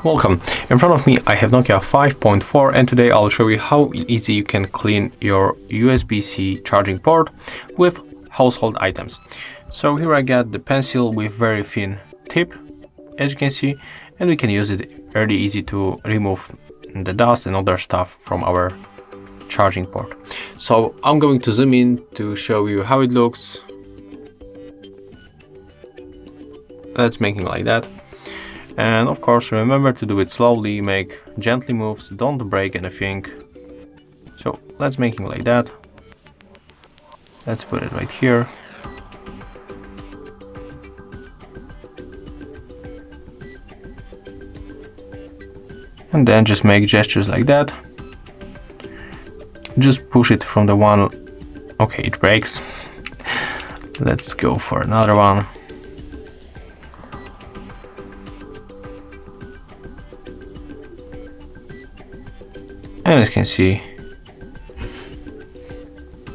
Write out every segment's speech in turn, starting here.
Welcome. In front of me I have Nokia 5.4 and today I'll show you how easy you can clean your USB-C charging port with household items. So here I got the pencil with very thin tip, as you can see, and we can use it really easy to remove the dust and other stuff from our charging port. So I'm going to zoom in to show you how it looks. Let's make it like that. And of course, remember to do it slowly, make gently moves, don't break anything. So let's make it like that. Let's put it right here. And then just make gestures like that. Just push it from the one. Okay, it breaks. Let's go for another one. And as you can see,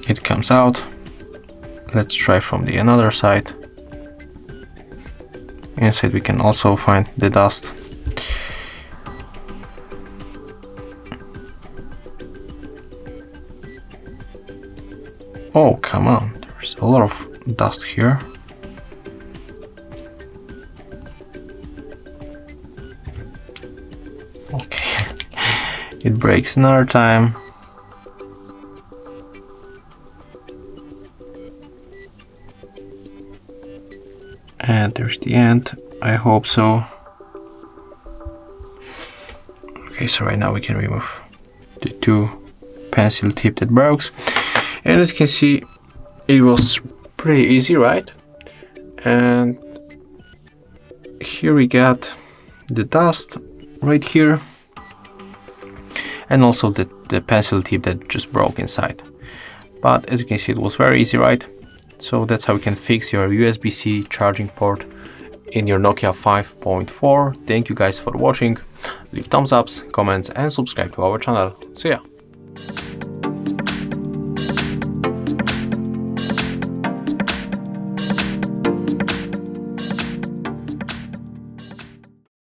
it comes out. Let's try from the another side. Inside we can also find the dust. Oh, come on, there's a lot of dust here. Okay. It breaks another time. And there's the end. I hope so. Okay, so right now we can remove the two pencil tip that broke. And as you can see, it was pretty easy, right? And here we got the dust right here. And also the pencil tip that just broke inside. But as you can see, it was very easy, right? So that's how you can fix your USB-C charging port in your Nokia 5.4. Thank you guys for watching. Leave thumbs ups, comments and subscribe to our channel. See ya!